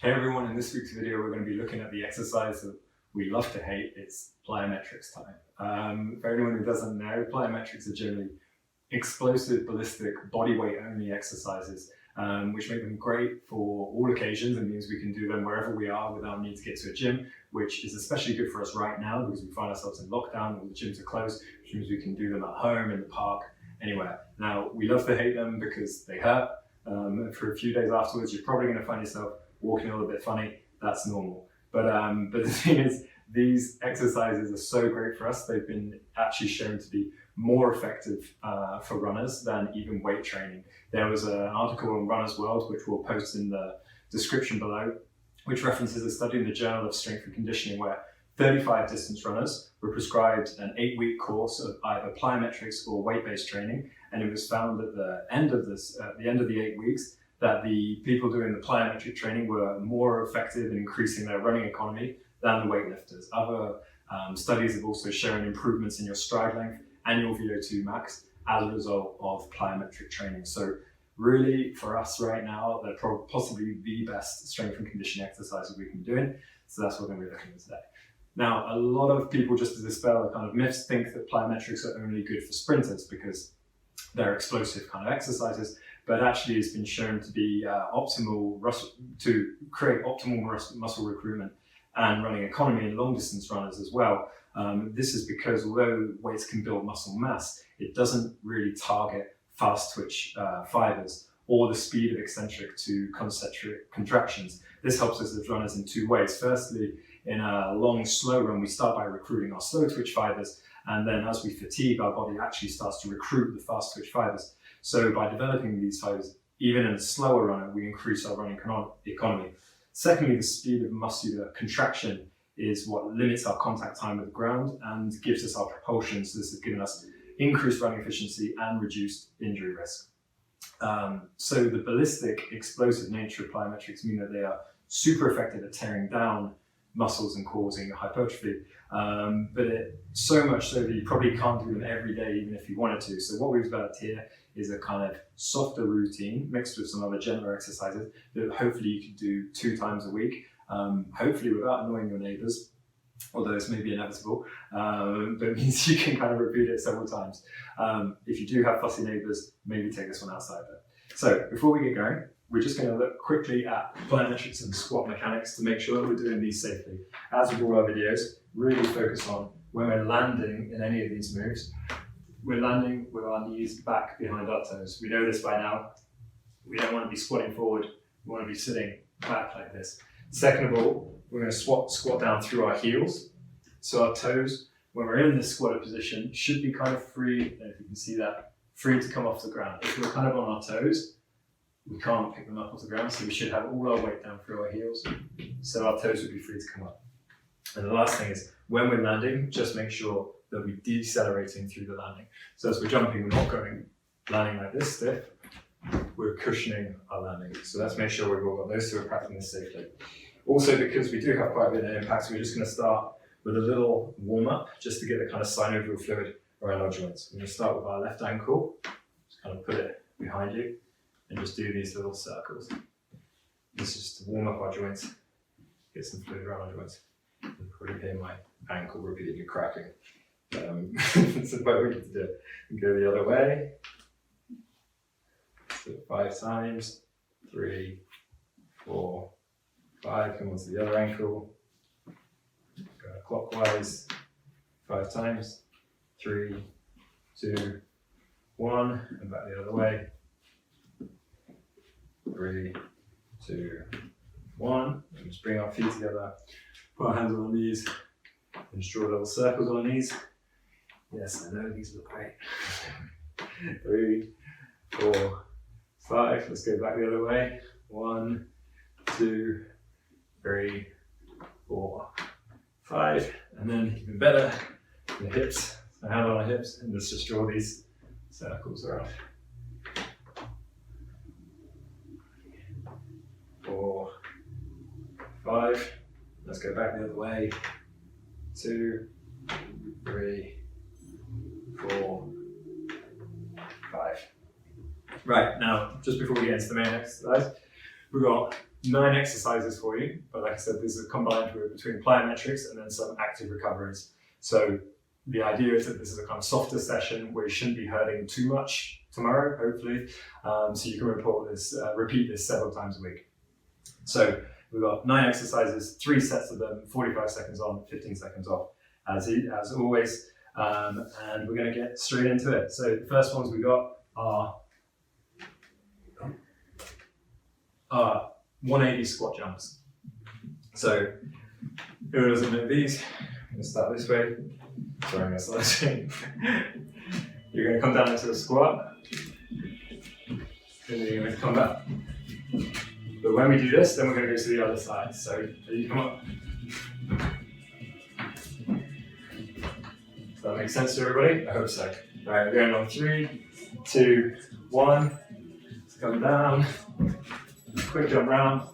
Hey everyone, in this week's video we're going to be looking at the exercise that we love to hate. It's plyometrics time. For anyone who doesn't know, plyometrics are generally explosive, ballistic, body weight only exercises, which make them great for all occasions. It means we can do them wherever we are without need to get to a gym, which is especially good for us right now because we find ourselves in lockdown, all the gyms are closed, which means we can do them at home, in the park, anywhere. Now, we love to hate them because they hurt. For a few days afterwards, you're probably going to find yourself walking a little bit funny. That's normal. But the thing is, these exercises are so great for us. They've been actually shown to be more effective for runners than even weight training. There was an article on Runner's World, which we'll post in the description below, which references a study in the Journal of Strength and Conditioning where 35 distance runners were prescribed an 8-week course of either plyometrics or weight-based training, and it was found at the end of the 8 weeks that the people doing the plyometric training were more effective in increasing their running economy than the weightlifters. Other studies have also shown improvements in your stride length and your VO2 max as a result of plyometric training. So really, for us right now, they're possibly the best strength and conditioning exercises we can be doing. So that's what we're going to be looking at today. Now, a lot of people, just to dispel the kind of myths, think that plyometrics are only good for sprinters because they're explosive kind of exercises, but actually it's been shown to be to create optimal muscle recruitment and running economy in long distance runners as well. This is because although weights can build muscle mass, it doesn't really target fast twitch fibers or the speed of eccentric to concentric contractions. This helps us as runners in two ways. Firstly, in a long, slow run, we start by recruiting our slow twitch fibers, and then as we fatigue, our body actually starts to recruit the fast twitch fibers. So by developing these fibers, even in a slower run, we increase our running economy. Secondly, the speed of muscular contraction is what limits our contact time with the ground and gives us our propulsion. So this has given us increased running efficiency and reduced injury risk. So the ballistic, explosive nature of plyometrics mean that they are super effective at tearing down muscles and causing hypertrophy, but so much so that you probably can't do them every day even if you wanted to. So what we've developed here is a kind of softer routine mixed with some other gentler exercises that hopefully you can do 2 times a week, hopefully without annoying your neighbours, although this may be inevitable, but it means you can kind of repeat it several times. If you do have fussy neighbours, maybe take this one outside though. So before we get going, we're just going to look quickly at plyometrics and squat mechanics to make sure that we're doing these safely. As with all our videos, really focus on when we're landing in any of these moves, we're landing with our knees back behind our toes. We know this by now. We don't want to be squatting forward, we want to be sitting back like this. Second of all, we're going to squat down through our heels. So our toes, when we're in this squatted position, should be kind of free, and if you can see that, free to come off the ground. If we're kind of on our toes, we can't pick them up off the ground, so we should have all our weight down through our heels, so our toes would be free to come up. And the last thing is, when we're landing, just make sure that we're decelerating through the landing. So as we're jumping, we're not landing like this stiff, we're cushioning our landing. So let's make sure we've all got those, so we're practicing this safely. Also, because we do have quite a bit of impact, we're just going to start with a little warm-up, just to get the kind of synovial fluid around our joints. We're going to start with our left ankle, just kind of put it behind you, and just do these little circles. This is to warm up our joints, get some fluid around our joints. You can probably hear my ankle repeatedly cracking. That's the way we need to do it. And go the other way. So 5 times, 3, 4, 5. Come on to the other ankle. Go clockwise. 5 times, 3, 2, 1, and back the other way. 3, 2, 1. And just bring our feet together, put our hands on our knees, and just draw little circles on our knees. Yes, I know these look great. 3, 4, 5. Let's go back the other way. 1, 2, 3, 4, 5. And then even better, the hips. So hand on our hips, and let's just draw these circles around. 4, 5. Let's go back the other way. 2, 3, 4, 5. Right, now, just before we get into the main exercise, we've got 9 exercises for you, but like I said, these are combined between plyometrics and then some active recoveries. So the idea is that this is a kind of softer session where you shouldn't be hurting too much tomorrow, hopefully. So you can repeat this several times a week. So we've got 9 exercises, 3 sets of them, 45 seconds on, 15 seconds off, as always. And we're going to get straight into it. So the first ones we got are 180 squat jumps. So who doesn't know these? I'm going to start this way. Sorry, I'm going to start this way. You're going to come down into a squat, and then you're going to come back. But when we do this, then we're going to go to the other side. So you come up. Does that make sense to everybody? I hope so. All right, we're going on 3, 2, 1. Let's come down. Quick jump round.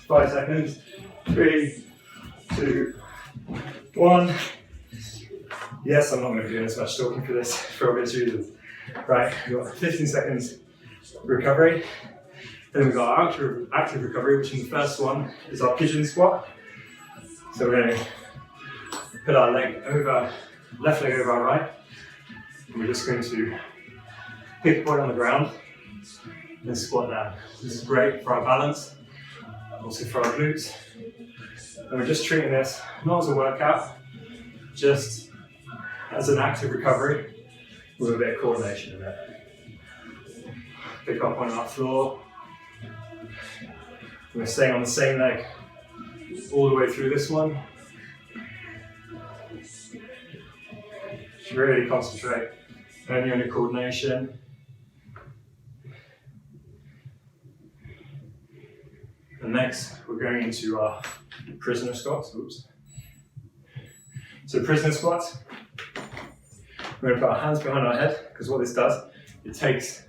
Five seconds. 3, 2, 1. Yes, I'm not going to be doing as much talking for this for obvious reasons. Right, we've got 15 seconds recovery. Then we've got our active recovery, which in the first one is our pigeon squat. So we're going to put our left leg over our right. And we're just going to pick a point on the ground and squat down. This is great for our balance, also for our glutes. And we're just treating this not as a workout, just as an active recovery with a bit of coordination in it. Pick up on our floor. We're staying on the same leg all the way through this one. Just really concentrate only on your coordination. And next, we're going into our prisoner squats. Oops. So prisoner squats, we're going to put our hands behind our head, because what this does, it takes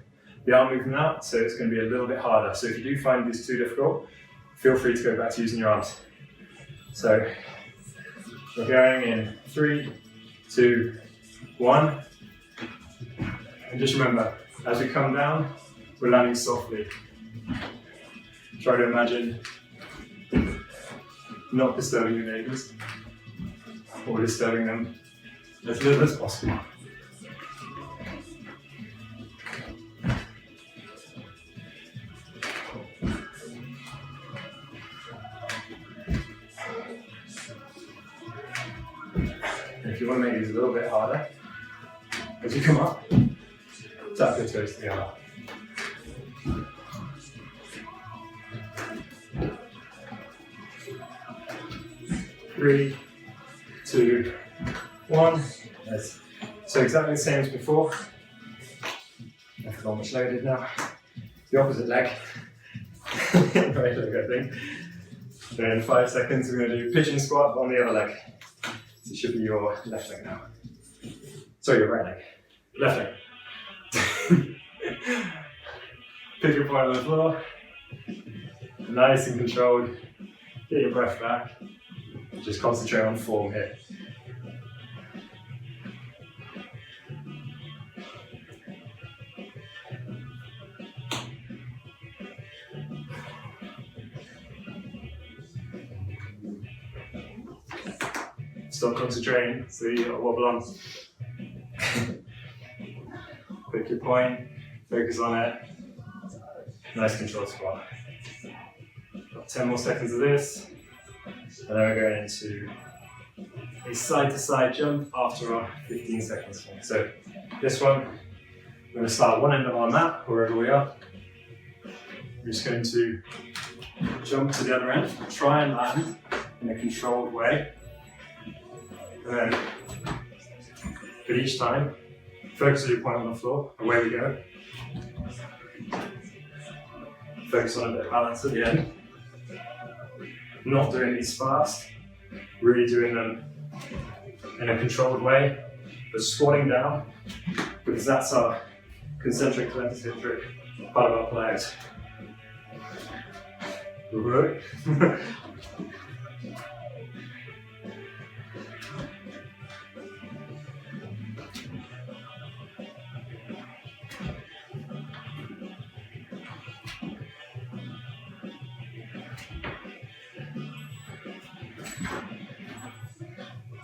the arm movement out, so it's going to be a little bit harder. So if you do find this too difficult, feel free to go back to using your arms. So we're going in 3, 2, 1. And just remember, as we come down, we're landing softly. Try to imagine not disturbing your neighbours or disturbing them as little as possible. If you want to make these a little bit harder, as you come up, tap your toes together. 3, 2, 1. Yes. So exactly the same as before. I forgot which leg I did now. The opposite leg. Right leg, I think. Then in 5 seconds we're going to do pigeon squat on the other leg. So it should be your left leg now. Sorry, your right leg. Left leg. Pick your point on the floor. Nice and controlled. Get your breath back. Just concentrate on form here. Stop concentrating, so you got wobble on. Pick your point, focus on it. Nice controlled squat. Got 10 more seconds of this. And then we're going into a side-to-side jump after our 15 seconds. So this one, we're going to start one end of our mat, wherever we are. We're just going to jump to the other end, try and land in a controlled way. And then, but each time, focus on your point on the floor, away we go. Focus on a bit of balance at the end. Not doing these fast, really doing them in a controlled way, but squatting down, because that's our concentric concentric part of our plyos.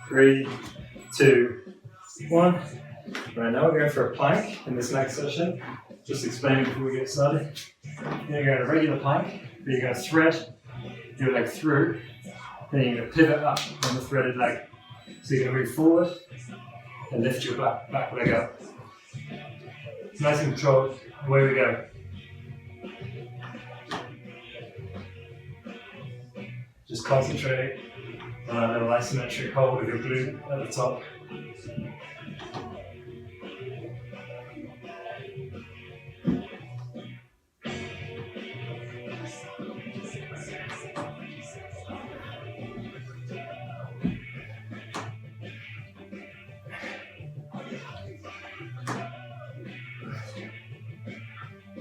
3, 2, 1. Right, now we're going for a plank in this next session. Just explaining before we get started. You're going to regular plank, but you're going to thread your leg through. Then you're going to pivot up on the threaded leg. So you're going to move forward and lift your back leg up. Nice and controlled. Away we go. Just concentrate on a little isometric hold with your glute at the top.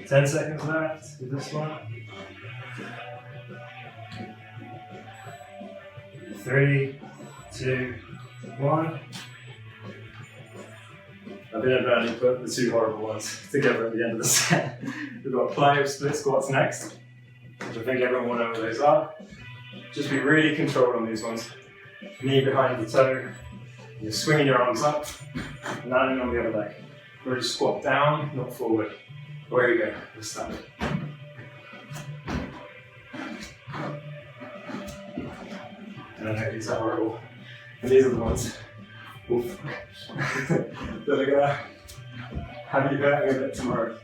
Ten seconds left with this one. 3, 2, 1. I've inadvertently put the two horrible ones together at the end of the set. We've got plyo split squats next, which I think everyone will know what those are. Just be really controlled on these ones. Knee behind the toe. You're swinging your arms up, landing on the other leg. Really squat down, not forward. Away we go. Let's start. I know these are horrible. And these are the ones that are gonna have you hurting a bit tomorrow.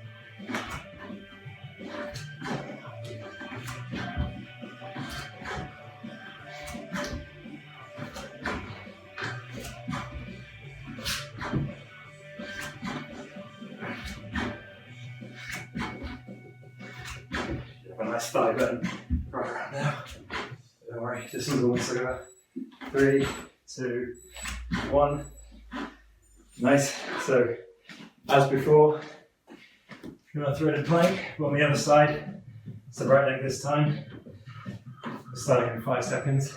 Have a nice thigh button right around now. Don't worry, this is almost like a 3, 2, 1. Nice. So, as before, you're on a threaded plank, but on the other side, it's the right leg this time. Starting in 5 seconds.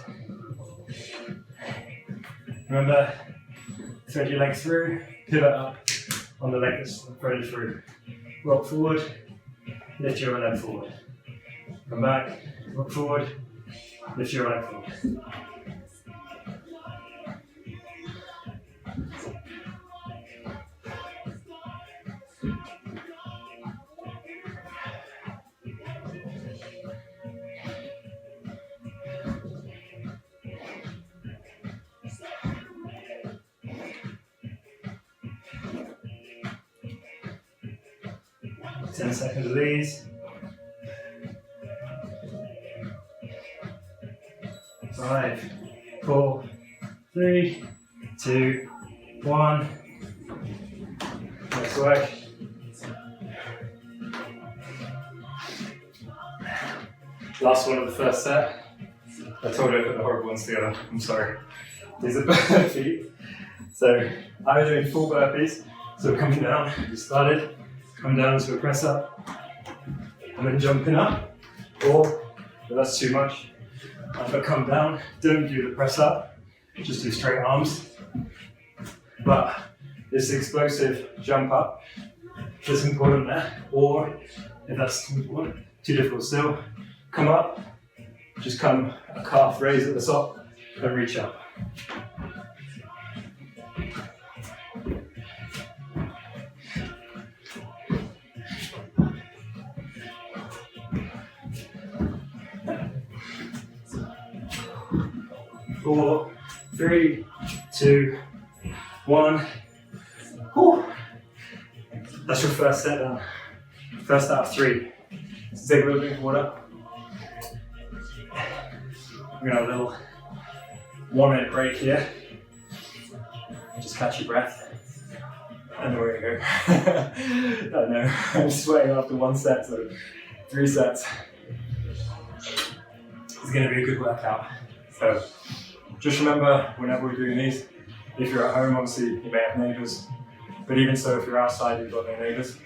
Remember, thread your leg through, pivot up on the leg that's threaded through. Rock forward, lift your leg forward. Come back, rock forward, lift your leg forward. Ten seconds of these. 5, 4, 3, 2, 1. Nice work. Last one of the first set. I told you I put the horrible ones together. I'm sorry. These are burpees. So I'm doing full burpees. So we're coming down. We started. Come down to a press up. And then jumping up. Or, if that's too much, but come down, don't do the press up, just do straight arms. But this explosive jump up is important there, or if that's too difficult still, come up, just come a calf raise at the top and reach up. Four, 3, 2, 1. Whew. That's your first set done. First out of 3. Let's take a little bit of water. We're gonna have a little 1 minute break here. Just catch your breath. And away we go. I know, I'm sweating after 1 set, so 3 sets. It's going to be a good workout. So just remember, whenever we're doing these, if you're at home, obviously you may have neighbours, but even so, if you're outside, you've got no neighbours.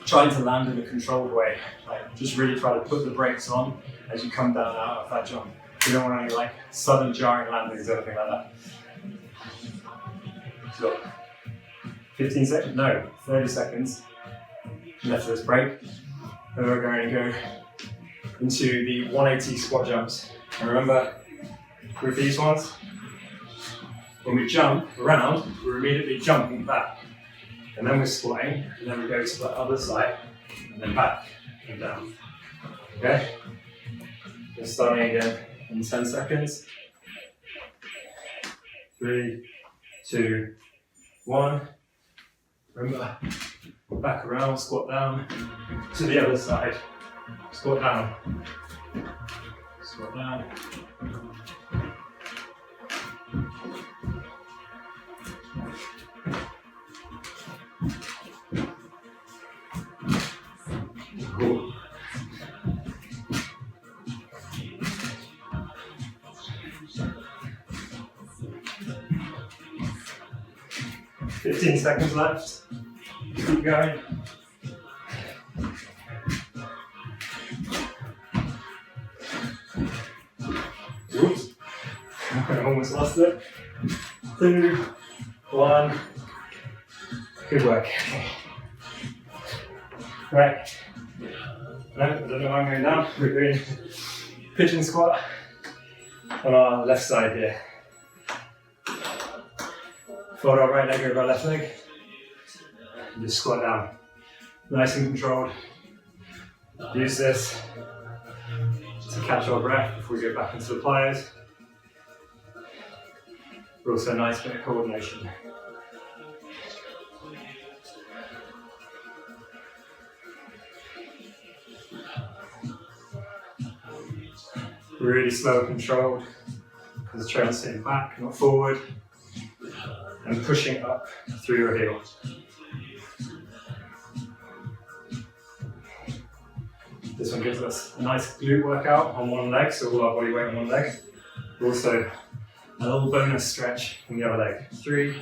Trying to land in a controlled way, like just really try to put the brakes on as you come down out of that jump. You don't want any like sudden jarring landings or anything like that. So 15 seconds, no, 30 seconds left of this break. Then we're going to go into the 180 squat jumps. And remember, with these ones, when we jump around, we're immediately jumping back. And then we're squatting, and then we go to the other side, and then back and down. Okay? We're starting again in 10 seconds. 3, 2, 1. Remember, back around, squat down to the other side. Squat down. Squat down. Cool. "15 seconds left. Keep going. Oops. I almost lost it. 2, 1. Good work. Right. No, I don't know why I'm going down. We're doing pigeon squat on our left side here. Fold our right leg over our left leg. And just squat down. Nice and controlled. Use this to catch our breath before we go back into the plyos. But also a nice bit of coordination. Really slow and controlled. Concentrate on sitting back, not forward. And pushing up through your heel. This one gives us a nice glute workout on one leg, so all our body weight on one leg. Also, a little bonus stretch on the other leg. 3,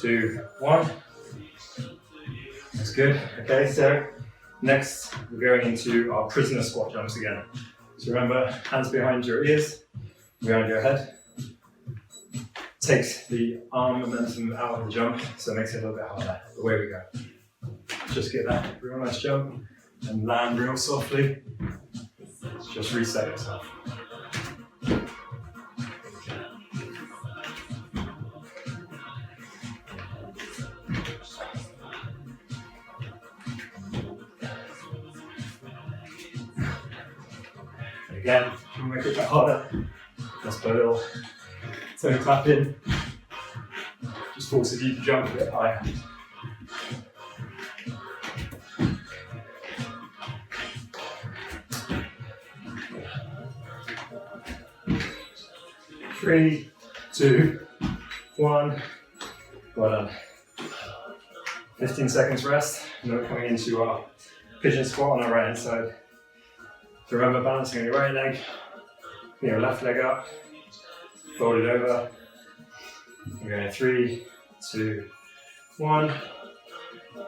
2, 1. That's good. Okay, so next we're going into our prisoner squat jumps again. So remember, hands behind your ears, behind your head. Takes the arm momentum out of the jump, so it makes it a little bit harder. Away we go. Just get that real nice jump and land real softly. Just reset yourself. Again, if you make it a bit harder, just put a little toe tap in. Just forces you to jump a bit higher. Three, 2, 1. Well done. 15 seconds rest, and then we're coming into our pigeon squat on our right hand side. So remember, balancing on your right leg, your left leg up, fold it over. We're going 3, 2, 1.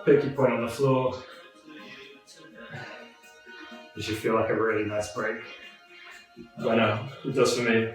Pick your point on the floor. You should feel like a really nice break. I know, it does for me.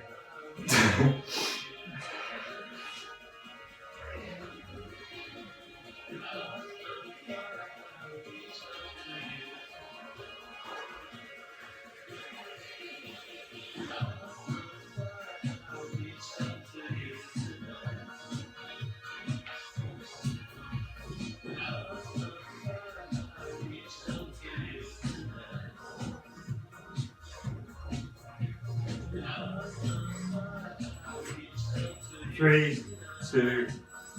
3, 2,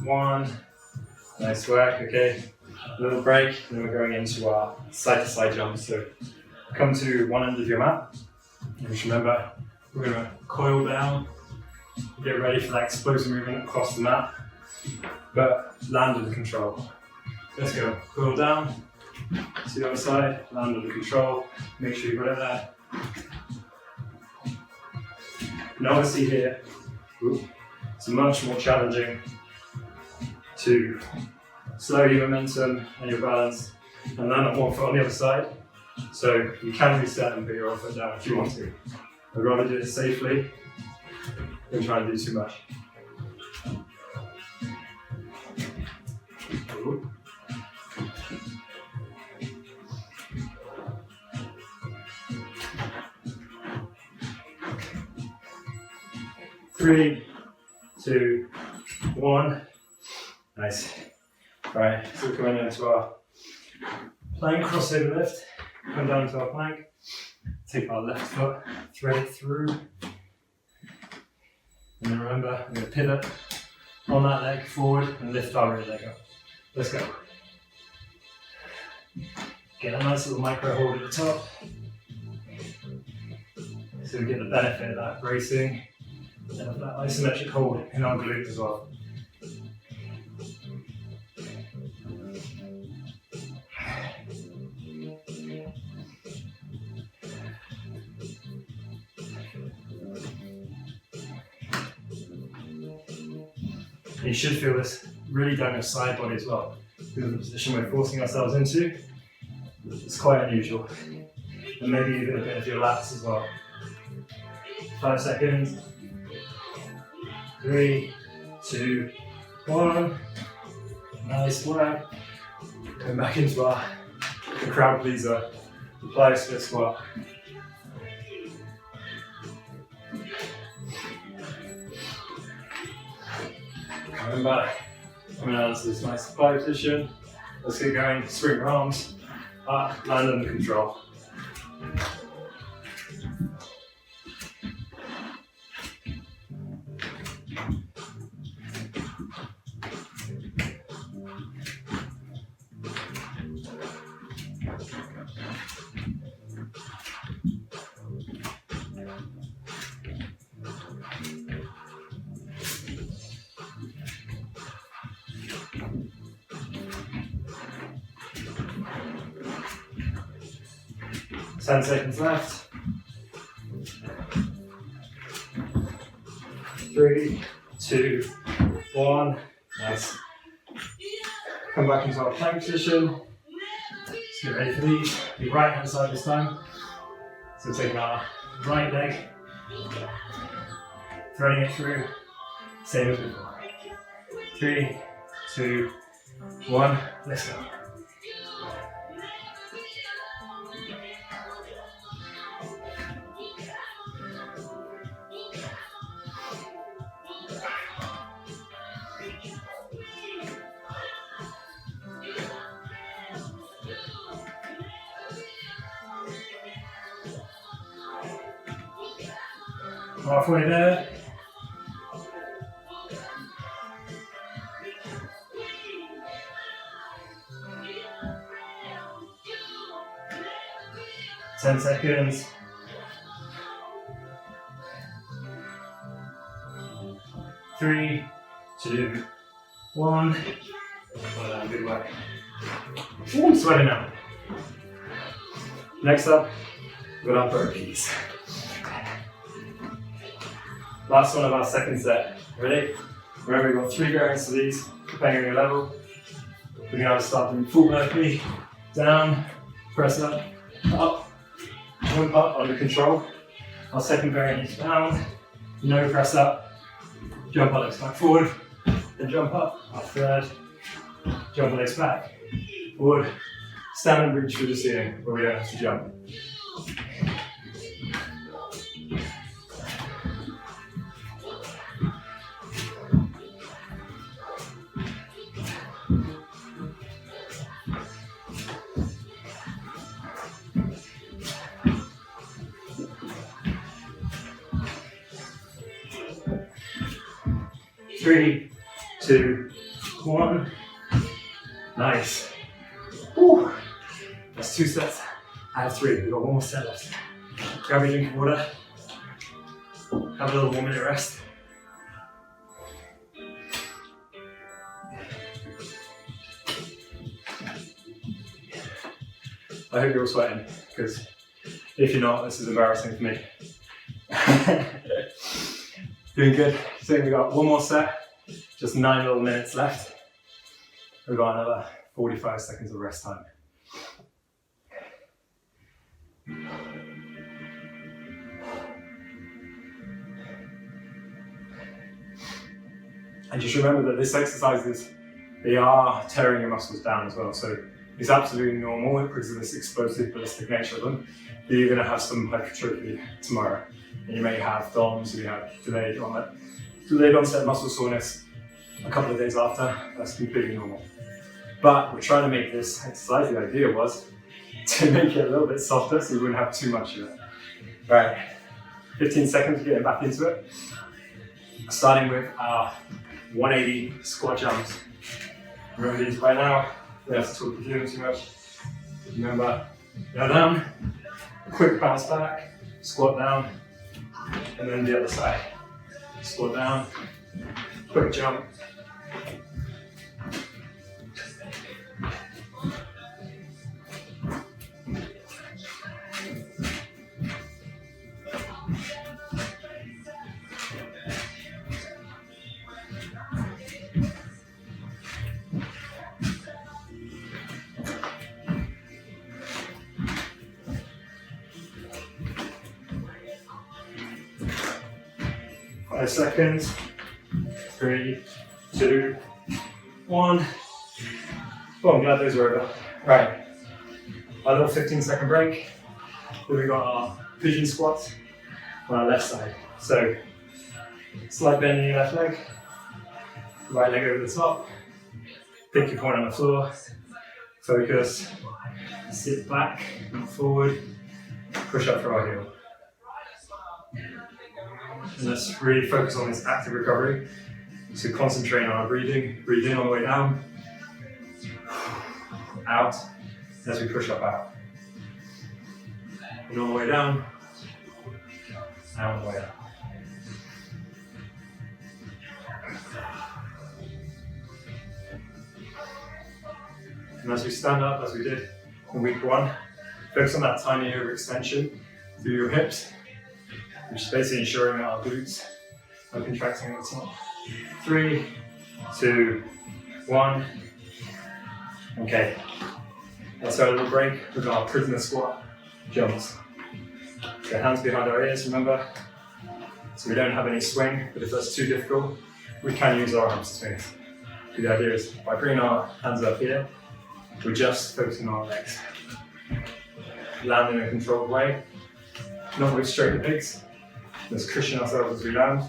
1. Nice work, okay. A little break, and then we're going into our side-to-side jumps. So come to one end of your mat. And just remember, we're going to coil down Get ready for that explosive movement across the mat, but land under control. Let's go. Pull down to the other side, land under control. Make sure you got it there. Now obviously here, it's much more challenging to slow your momentum and your balance and land on one foot on the other side. So you can reset and put your other foot down if you want to. I'd rather do it safely than try and do too much. Ooh. 3, 2, 1. Nice. Right, so we're coming into our plank crossover lift. Come down to our plank. Take our left foot, thread it through. And then remember, I'm going to pivot on that leg forward and lift our rear leg up. Let's go. Get a nice little micro hold at the top. So we get the benefit of that bracing and of that isometric hold in our glutes as well. And you should feel this really down your side body as well, because of the position we're forcing ourselves into. It's quite unusual. And maybe even a bit of your lats as well. 5 seconds. 3, 2, 1. Nice work. Going back into the crowd pleaser, the plyo split squat. Coming back, coming out into this nice plyo position. Let's get going. Swing your arms up, land under control. Ten seconds left. 3, 2, 1. Nice. Come back into our plank position. Let's get ready for these. The right hand side this time. So taking our right leg, threading it through, same as before. 3, 2, 1. Let's go. Halfway there. Ten seconds. 3, 2, 1. Well done, good work. Ooh, I'm sweating now. Next up, we've got our burpees. Last one of our second set. Ready? Remember, we've got 3 variants of these, depending on your level. We're going to start doing full burpee, down, press up, jump up under control. Our second variant is down, no press up, jump our legs back forward, then jump up. Our third, jump our legs back, forward, stand and reach through the ceiling where we don't have to jump. Three, 2, 1. Nice. Woo. That's 2 sets out of 3. We've got 1 more set left. Grab your drink of water. Have a little 1-minute rest. I hope you're all sweating, because if you're not, this is embarrassing for me. Doing good. So we've got one more set, just 9 little minutes left. We've got another 45 seconds of rest time. And just remember that this exercise they are tearing your muscles down as well. So it's absolutely normal because of this explosive ballistic nature of them. That you're going to have some hypertrophy tomorrow. And you may have DOMS, you have delayed onset muscle soreness a couple of days after. That's completely normal. But we're trying to make this exercise, the idea was to make it a little bit softer so you wouldn't have too much of it. Right, 15 seconds of getting back into it. Starting with our 180 squat jumps. Remember these by now, we have to talk with you too much. Remember, go down, quick bounce back, squat down, and then the other side. Squat down, quick jump. Seconds. 3, 2, 1. Well, I'm glad those are over. Right. A little 15-second break. Then we got our pigeon squats on our left side. So, slight bend in your left leg. Right leg over the top. Pick your point on the floor. Focus. Sit back and forward. Push up through our heel. And let's really focus on this active recovery. So concentrate on our breathing. Breathe in on the way down. Out as we push up out. In on the way down. Out on the way up. And as we stand up, as we did in week 1, focus on that tiny overextension through your hips, which is basically ensuring that our glutes are contracting at the top. 3, 2, 1. Okay, let's have a little break with our prisoner squat jumps. So hands behind our ears, remember. So we don't have any swing, but if that's too difficult, we can use our arms to swing. So the idea is by bringing our hands up here, we're just focusing on our legs. Land in a controlled way, not with straight legs. Let's cushion ourselves as we land.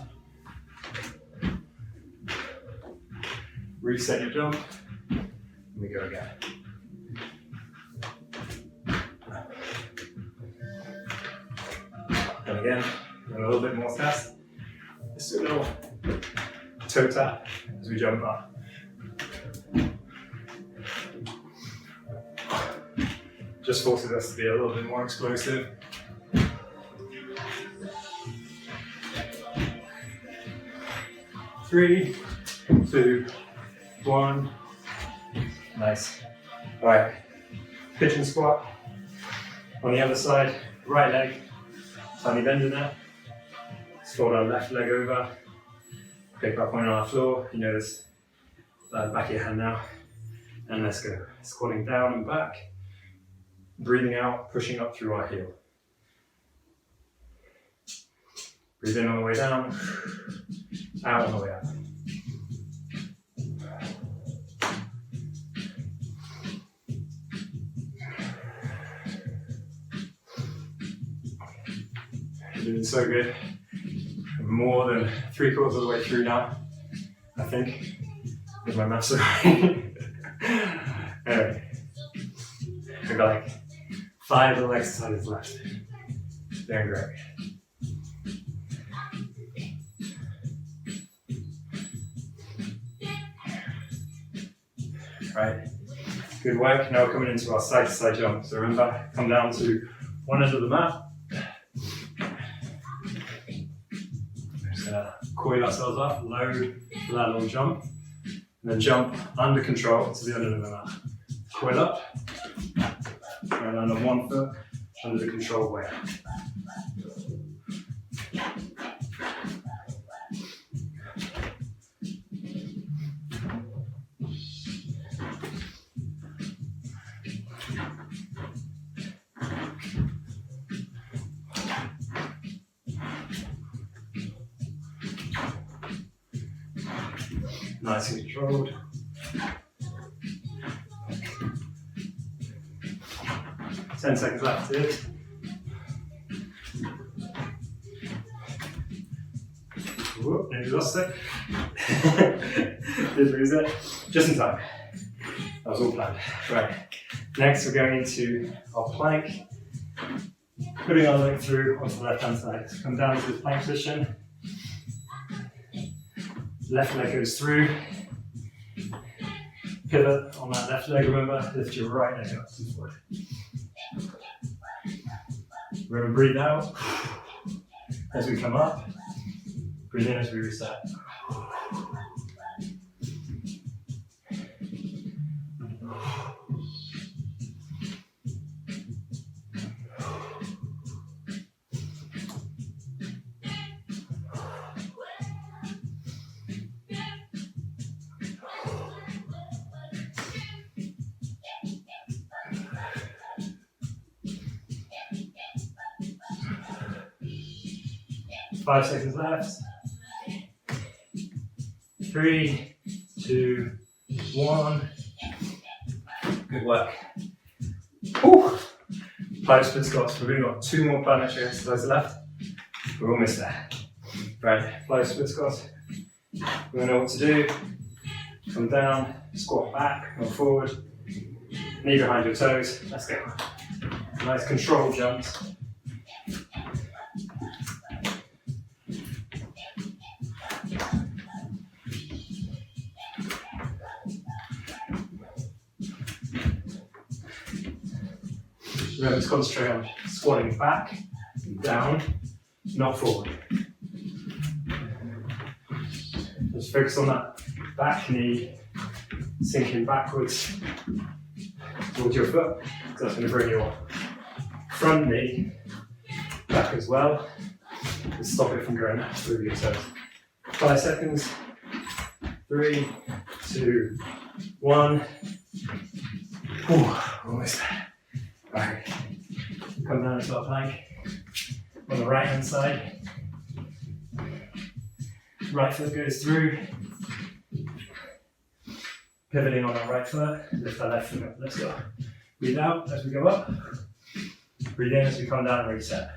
Reset your jump, and we go again. And again, a little bit more test. Let's do a little toe tap as we jump up. Just forces us to be a little bit more explosive. Three, 2, 1. Nice. All right. Pigeon squat. On the other side, right leg. Tiny bend in there. Let's fold our left leg over. Pick our point on our floor. You know this. Back of your hand now. And let's go. Squatting down and back. Breathing out, pushing up through our heel. Breathe in on the way down. Out on the way up. You're doing so good. More than 3/4 of the way through now, I think, if my maths are right. Anyway, we've got like 5 little exercises left. Doing great. Right, good work. Now we're coming into our side to side jump. So remember, come down to one end of the mat. Just gonna coil ourselves up, load for that little jump, and then jump under control to the other end of the mat. Coil up, Try and land on one foot under the controlled weight. Nice and controlled. Ten seconds left here. Whoop, nearly lost it. Did lose it. Just in time. That was all planned. Right. Next we're going into our plank. Putting our leg through onto the left hand side. So come down to the plank position. Left leg goes through. Pivot on that left leg, remember, lift your right leg up and forward. Remember, breathe out as we come up. Breathe in as we reset. 5 seconds left. 3, 2, 1. Good work. Whew. Plyo split squats. We've only got 2 more plyometric exercises left. We're almost there. Right, plyo split squats. We all know what to do. Come down, squat back, come forward. Knee behind your toes. Let's go. Nice controlled jumps. Remember to concentrate on squatting back, down, not forward. Just focus on that back knee sinking backwards towards your foot, because that's going to bring your front knee back as well and stop it from going through your toes. 5 seconds. 3, 2, 1. Ooh, almost there. Right. Come down into our plank on the right hand side. Right foot goes through. Pivoting on our right foot, lift our left foot up. Let's go. Breathe out as we go up. Breathe in as we come down and reset.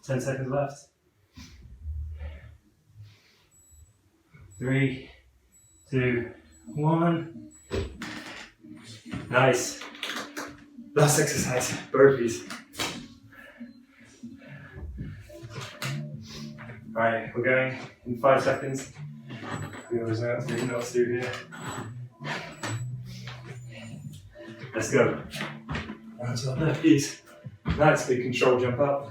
Ten seconds left. 3, 2, 1. Nice. Last exercise, burpees. Right, we're going in 5 seconds. We always know what to do here. Let's go. Onto our burpees. Nice big control jump up.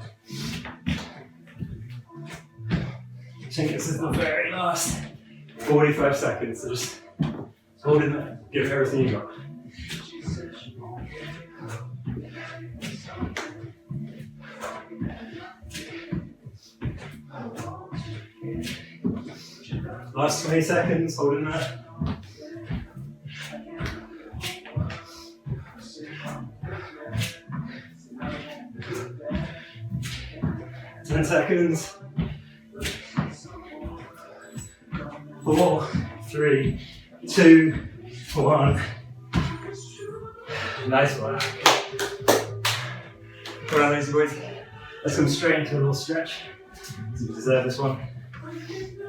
I think this is the very last 45 seconds, so just hold in there, give it everything you got. Last 20 seconds, hold in there. Ten seconds. 4, 3, 2, 1. Nice work. Well, lazy boys, let's come straight into a little stretch. You deserve this one.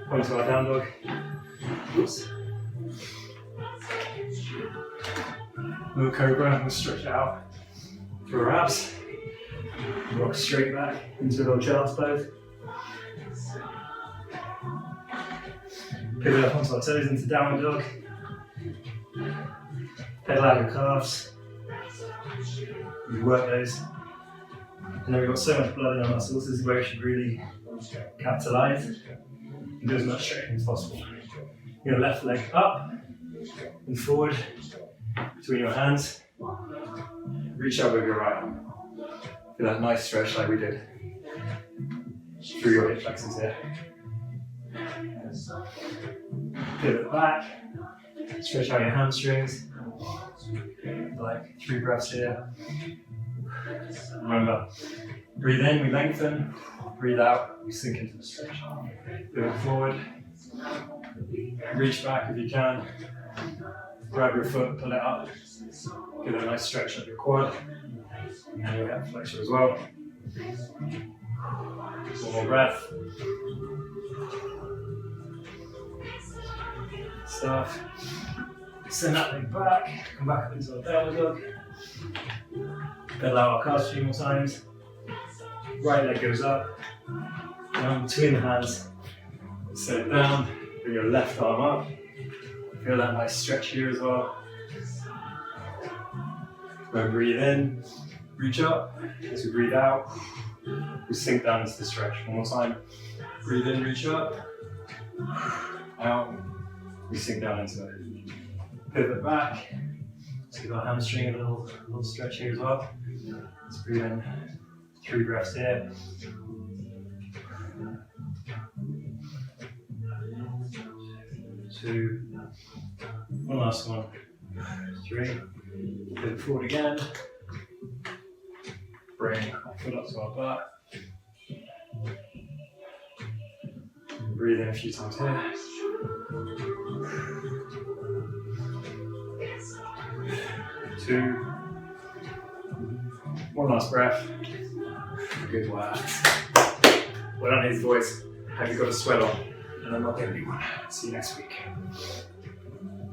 Onto our down dog. Oops. Little cobra, we'll stretch it out. for our abs. Rock straight back into a little child's pose. Pivot up onto our toes into downward dog. Pedal out your calves. We work those. And then we've got so much blood in our muscles, this is where we should really capitalise and do as much stretching as possible. Your left leg up and forward between your hands. Reach out with your right arm. Feel that nice stretch like we did through your hip flexors here. Pivot back, stretch out your hamstrings. Like 3 breaths here. Remember, breathe in, we lengthen. Breathe out, we sink into the stretch. Pivot forward. Reach back if you can. Grab your foot, pull it up. Give it a nice stretch up your quad and your hip flexor as well. One more breath. Stuff. Send that leg back. Come back up into a downward dog. Pedal out our calves 3 more times. Right leg goes up. Down between the hands. Set it down. Bring your left arm up. Feel that nice stretch here as well. When we breathe in, reach up. As we breathe out, we sink down into the stretch. One more time. Breathe in, reach up. Out. We sink down into it. Pivot back. So we've got hamstring, a little stretch here as well. Let's breathe in. 3 breaths here. 2. One last one. 3. Pivot forward again. Bring our foot up to our butt. Breathe in a few times here. 2. One last breath. Good work. Well done, Lazyboys. Have you got a sweat on? And I'm not going to be one. See you next week.